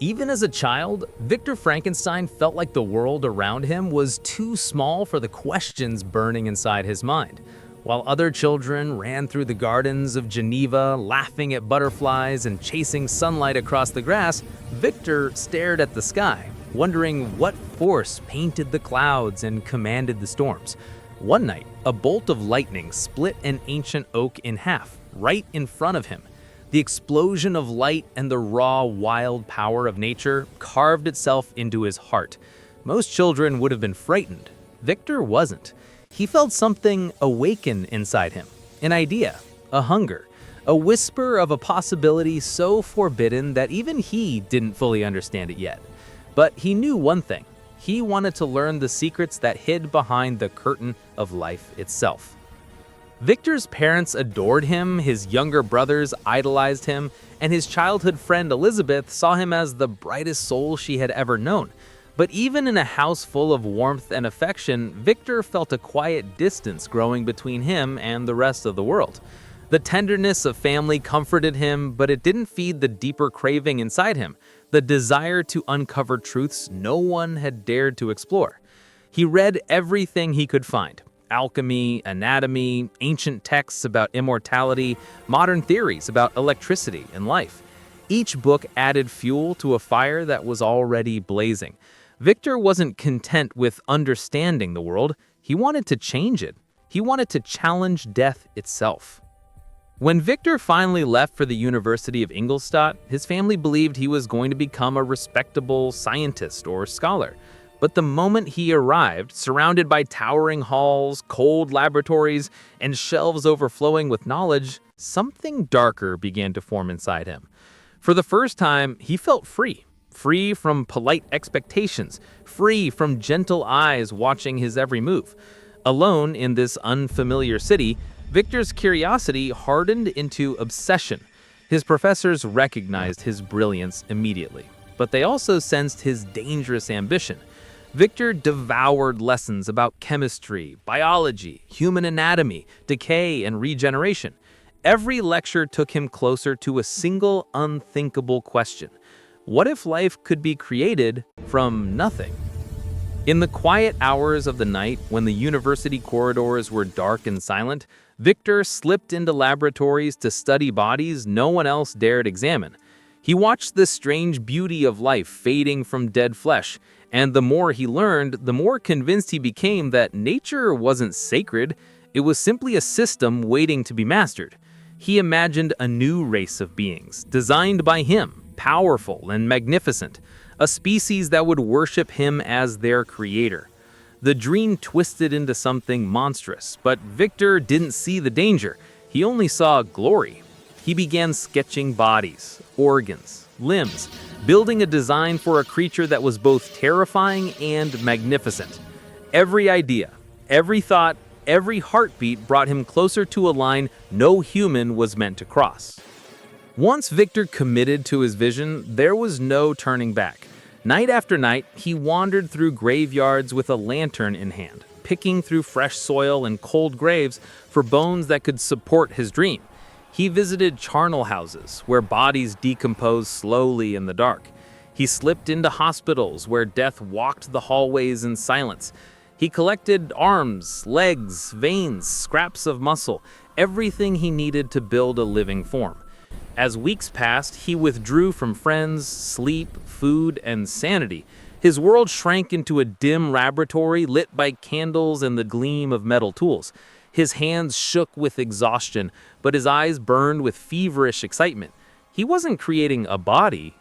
Even as a child, Victor Frankenstein felt like the world around him was too small for the questions burning inside his mind. While other children ran through the gardens of Geneva, laughing at butterflies and chasing sunlight across the grass, Victor stared at the sky, wondering what force painted the clouds and commanded the storms. One night, a bolt of lightning split an ancient oak in half, right in front of him. The explosion of light and the raw, wild power of nature carved itself into his heart. Most children would have been frightened. Victor wasn't. He felt something awaken inside him, an idea, a hunger, a whisper of a possibility so forbidden that even he didn't fully understand it yet. But he knew one thing. He wanted to learn the secrets that hid behind the curtain of life itself. Victor's parents adored him, his younger brothers idolized him, and his childhood friend Elizabeth saw him as the brightest soul she had ever known. But even in a house full of warmth and affection, Victor felt a quiet distance growing between him and the rest of the world. The tenderness of family comforted him, but it didn't feed the deeper craving inside him, the desire to uncover truths no one had dared to explore. He read everything he could find: alchemy, anatomy, ancient texts about immortality, modern theories about electricity and life. Each book added fuel to a fire that was already blazing. Victor wasn't content with understanding the world. He wanted to change it. He wanted to challenge death itself. When Victor finally left for the University of Ingolstadt, his family believed he was going to become a respectable scientist or scholar. But the moment he arrived, surrounded by towering halls, cold laboratories, and shelves overflowing with knowledge, something darker began to form inside him. For the first time, he felt free. Free from polite expectations, free from gentle eyes watching his every move. Alone in this unfamiliar city, Victor's curiosity hardened into obsession. His professors recognized his brilliance immediately, but they also sensed his dangerous ambition. Victor devoured lessons about chemistry, biology, human anatomy, decay, and regeneration. Every lecture took him closer to a single unthinkable question. What if life could be created from nothing? In the quiet hours of the night, when the university corridors were dark and silent, Victor slipped into laboratories to study bodies no one else dared examine. He watched the strange beauty of life fading from dead flesh, and the more he learned, the more convinced he became that nature wasn't sacred. It was simply a system waiting to be mastered. He imagined a new race of beings, designed by him, powerful and magnificent, a species that would worship him as their creator. The dream twisted into something monstrous, but Victor didn't see the danger. He only saw glory. He began sketching bodies, organs, limbs, building a design for a creature that was both terrifying and magnificent. Every idea, every thought, every heartbeat brought him closer to a line no human was meant to cross. Once Victor committed to his vision, there was no turning back. Night after night, he wandered through graveyards with a lantern in hand, picking through fresh soil and cold graves for bones that could support his dream. He visited charnel houses, where bodies decomposed slowly in the dark. He slipped into hospitals, where death walked the hallways in silence. He collected arms, legs, veins, scraps of muscle, everything he needed to build a living form. As weeks passed, he withdrew from friends, sleep, food, and sanity. His world shrank into a dim laboratory lit by candles and the gleam of metal tools. His hands shook with exhaustion, but his eyes burned with feverish excitement. He wasn't creating a body.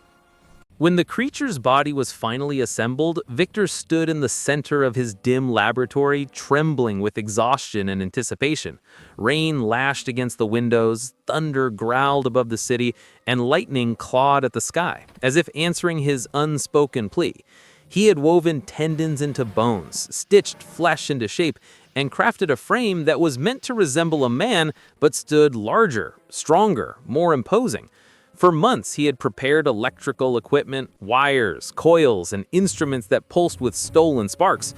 When the creature's body was finally assembled, Victor stood in the center of his dim laboratory, trembling with exhaustion and anticipation. Rain lashed against the windows, thunder growled above the city, and lightning clawed at the sky, as if answering his unspoken plea. He had woven tendons into bones, stitched flesh into shape, and crafted a frame that was meant to resemble a man, but stood larger, stronger, more imposing. For months, he had prepared electrical equipment, wires, coils, and instruments that pulsed with stolen sparks.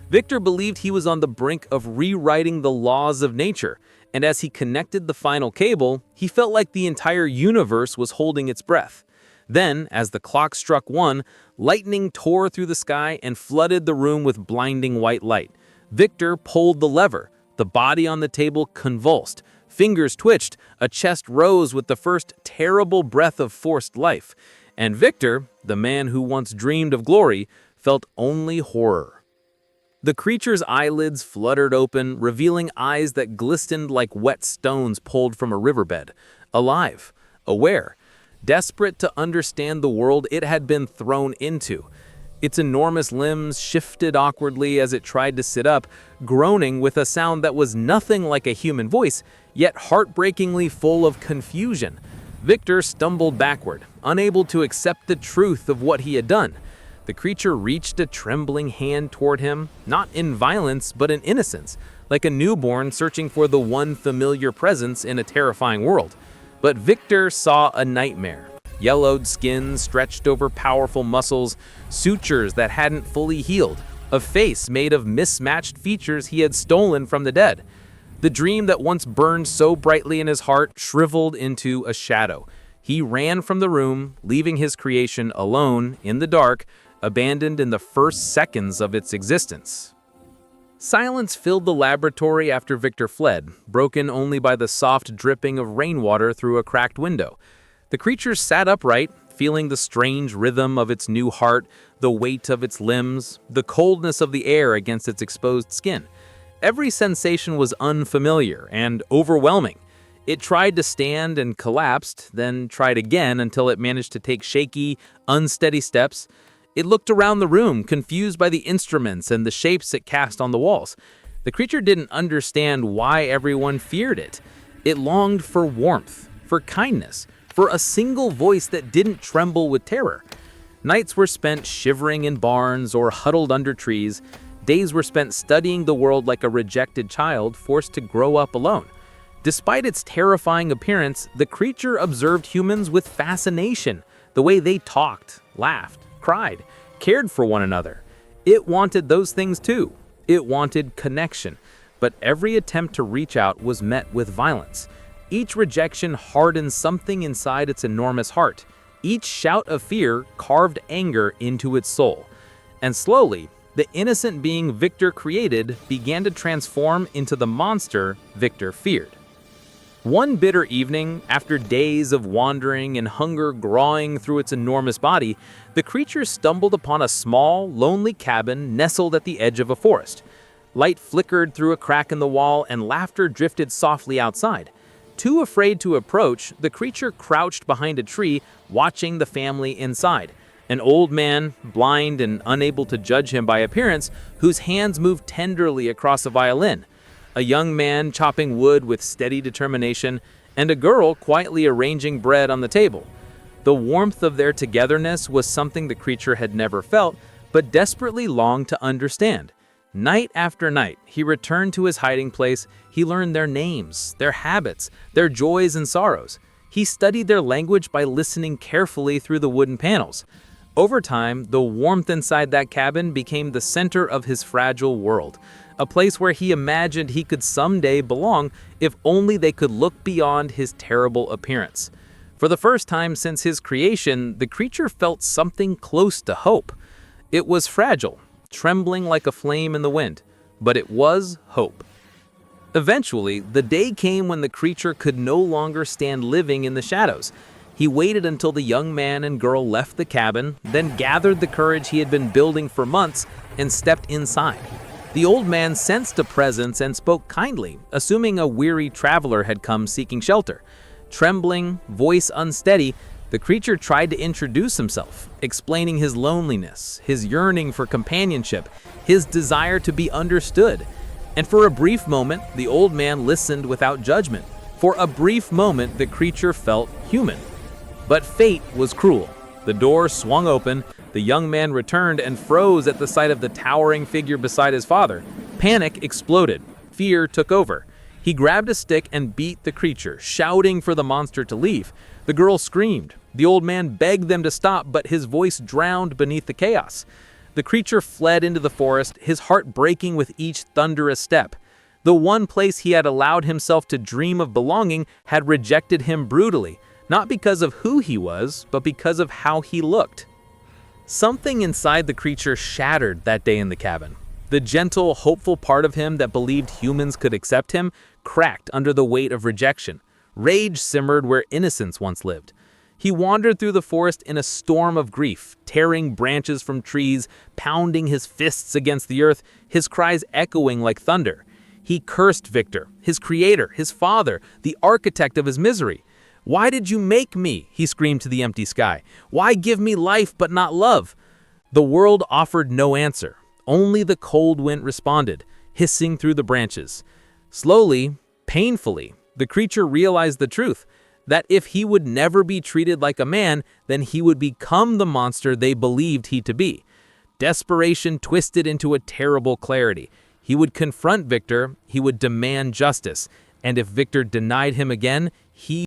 Victor believed he was on the brink of rewriting the laws of nature, and as he connected the final cable, he felt like the entire universe was holding its breath. Then, as the clock struck 1, lightning tore through the sky and flooded the room with blinding white light. Victor pulled the lever. The body on the table convulsed. Fingers twitched. A chest rose with the first terrible breath of forced life. And Victor, the man who once dreamed of glory, felt only horror. The creature's eyelids fluttered open, revealing eyes that glistened like wet stones pulled from a riverbed. Alive, aware, desperate to understand the world it had been thrown into. Its enormous limbs shifted awkwardly as it tried to sit up, groaning with a sound that was nothing like a human voice, yet heartbreakingly full of confusion. Victor stumbled backward, unable to accept the truth of what he had done. The creature reached a trembling hand toward him, not in violence but in innocence, like a newborn searching for the one familiar presence in a terrifying world. But Victor saw a nightmare. Yellowed skin stretched over powerful muscles, sutures that hadn't fully healed, a face made of mismatched features he had stolen from the dead. The dream that once burned so brightly in his heart shriveled into a shadow. He ran from the room, leaving his creation alone, in the dark, abandoned in the first seconds of its existence. Silence filled the laboratory after Victor fled, broken only by the soft dripping of rainwater through a cracked window. The creature sat upright, feeling the strange rhythm of its new heart, the weight of its limbs, the coldness of the air against its exposed skin. Every sensation was unfamiliar and overwhelming. It tried to stand and collapsed, then tried again until it managed to take shaky, unsteady steps. It looked around the room, confused by the instruments and the shapes it cast on the walls. The creature didn't understand why everyone feared it. It longed for warmth, for kindness, for a single voice that didn't tremble with terror. Nights were spent shivering in barns or huddled under trees. Days were spent studying the world like a rejected child forced to grow up alone. Despite its terrifying appearance, the creature observed humans with fascination, the way they talked, laughed, cried, cared for one another. It wanted those things too. It wanted connection, but every attempt to reach out was met with violence. Each rejection hardened something inside its enormous heart. Each shout of fear carved anger into its soul. And slowly, the innocent being Victor created began to transform into the monster Victor feared. One bitter evening, after days of wandering and hunger gnawing through its enormous body, the creature stumbled upon a small, lonely cabin nestled at the edge of a forest. Light flickered through a crack in the wall and laughter drifted softly outside. Too afraid to approach, the creature crouched behind a tree, watching the family inside. An old man, blind and unable to judge him by appearance, whose hands moved tenderly across a violin. A young man chopping wood with steady determination, and a girl quietly arranging bread on the table. The warmth of their togetherness was something the creature had never felt, but desperately longed to understand. Night after night, he returned to his hiding place. He learned their names, their habits, their joys and sorrows. He studied their language by listening carefully through the wooden panels. Over time, the warmth inside that cabin became the center of his fragile world, a place where he imagined he could someday belong if only they could look beyond his terrible appearance. For the first time since his creation, the creature felt something close to hope. It was fragile, trembling like a flame in the wind, but it was hope. Eventually, the day came when the creature could no longer stand living in the shadows. He waited until the young man and girl left the cabin, then gathered the courage he had been building for months and stepped inside. The old man sensed a presence and spoke kindly, assuming a weary traveler had come seeking shelter. Trembling, voice unsteady, the creature tried to introduce himself, explaining his loneliness, his yearning for companionship, his desire to be understood. And for a brief moment, the old man listened without judgment. For a brief moment, the creature felt human. But fate was cruel. The door swung open, the young man returned and froze at the sight of the towering figure beside his father. Panic exploded. Fear took over. He grabbed a stick and beat the creature, shouting for the monster to leave. The girl screamed. The old man begged them to stop, but his voice drowned beneath the chaos. The creature fled into the forest, his heart breaking with each thunderous step. The one place he had allowed himself to dream of belonging had rejected him brutally, not because of who he was, but because of how he looked. Something inside the creature shattered that day in the cabin. The gentle, hopeful part of him that believed humans could accept him cracked under the weight of rejection. Rage simmered where innocence once lived. He wandered through the forest in a storm of grief, tearing branches from trees, pounding his fists against the earth, his cries echoing like thunder. He cursed Victor, his creator, his father, the architect of his misery. "Why did you make me?" he screamed to the empty sky. "Why give me life but not love?" The world offered no answer. Only the cold wind responded, hissing through the branches. Slowly, painfully, the creature realized the truth, that if he would never be treated like a man, then he would become the monster they believed he to be. Desperation twisted into a terrible clarity. He would confront Victor, he would demand justice, and if Victor denied him again, he